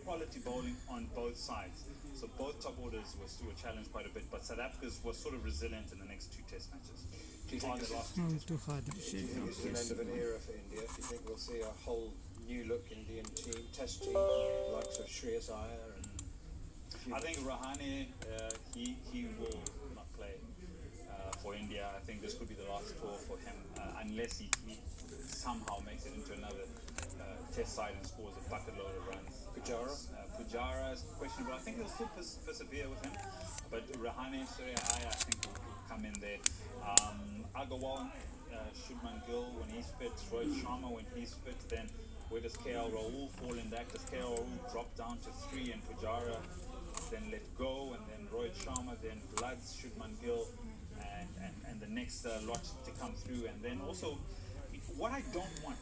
quality bowling on both sides. So both top orders were challenged quite a bit, but South Africa was sort of resilient in the next two test matches. Do you think this is the end of an era for India? Do you think we'll see a whole new look Indian team, test team, likes of Shreyas Iyer and... I think Rahane, he will not play for India. I think this could be the last tour for him, unless he somehow makes it into another test side and scores a bucket load of runs. Pujara is questionable. I think he'll still persevere with him, but Rahane, Shreyas Iyer, I think will come in there. Agarwal, Shubman Gill when he's fit, Rohit Sharma when he's fit, then where does KL Rahul fall in that? Does KL Rahul drop down to 3 and Pujara then let go, and then Rohit Sharma, then Bloods, Shubman Gill, and the next lot to come through. And then also, what I don't want,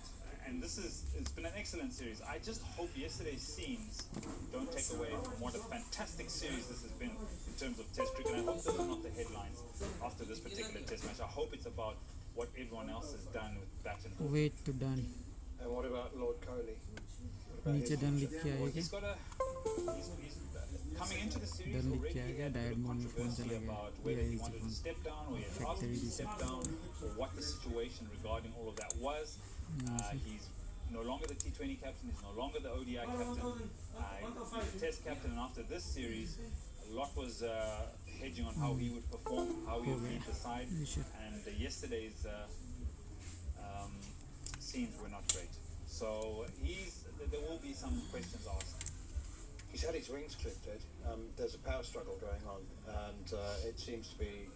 and it's been an excellent series, I just hope yesterday's scenes don't take away from what a fantastic series this has been in terms of test cricket. I hope those are not the headlines after this particular test match. I hope it's about what everyone else has done with bat and ball. Wait to done. And what about Lord Kohli? नीचे done लिख के आएगा He's coming into the series already. He had a controversy about whether he wanted to step down or he had asked him to step down, or what the situation regarding all of that was. He's no longer the T20 captain. He's no longer the ODI captain. He's the Test captain, and after this series, a lot was hedging on how he would perform, how he would lead the side, and yesterday's scenes were not great. So there will be some questions asked. He's had his wings clipped, Ed. There's a power struggle going on, and it seems to be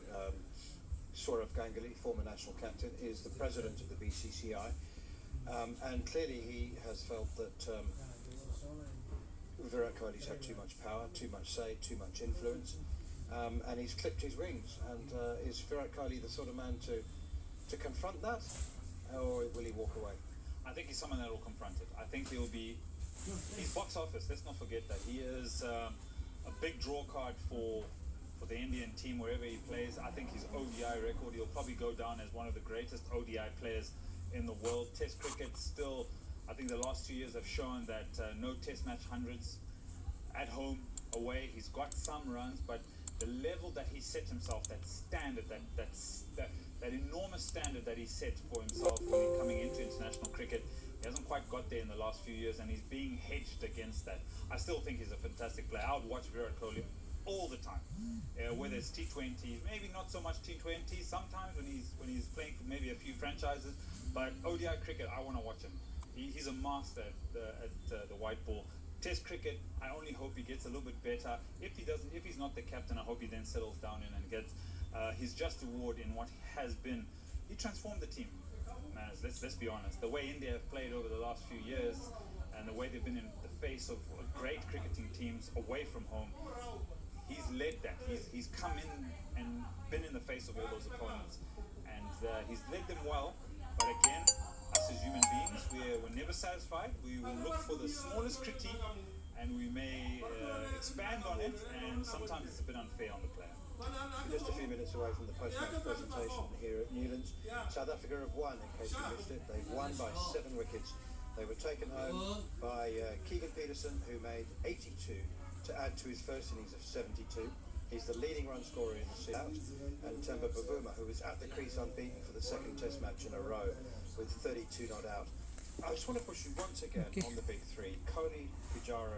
Saurav Ganguly, former national captain, is the president of the BCCI, and clearly he has felt that Virat Kohli's had too much power, too much say, too much influence, and he's clipped his wings. And is Virat Kohli the sort of man to confront that, or will he walk away? I think he's someone that will confront it. I think he'll be... He's box office, let's not forget that. He is a big draw card for the Indian team wherever he plays. I think his ODI record, he'll probably go down as one of the greatest ODI players in the world. Test cricket still, I think the last 2 years have shown that no test match hundreds at home, away. He's got some runs, but the level that he set himself, that standard, that enormous standard that he set for himself when coming into international cricket, he hasn't quite got there in the last few years, and he's being hedged against that. I still think he's a fantastic player. I would watch Virat Kohli all the time, whether it's T20, maybe not so much T20, sometimes when he's playing for maybe a few franchises, but ODI cricket, I want to watch him. He's a master at the white ball. Test cricket, I only hope he gets a little bit better. If he's not the captain, I hope he then settles down in and gets his just reward in what has been. He transformed the team, man. Let's be honest. The way India have played over the last few years, and the way they've been in the face of great cricketing teams away from home, he's led that. He's come in and been in the face of all those opponents, and he's led them well. But again, us as human beings, we're never satisfied. We will look for the smallest critique, and we may expand on it, and sometimes it's a bit unfair on the player. Just a few minutes away from the post-match presentation here at Newlands. South Africa have won, in case you missed it. They've won by 7 wickets. They were taken home by Keegan Peterson, who made 82 to add to his first innings of 72. He's the leading run scorer in the series, and Temba Bavuma, who was at the crease unbeaten for the second test match in a row with 32 not out. I just want to push you once again on the big three. Kohli, Pujara,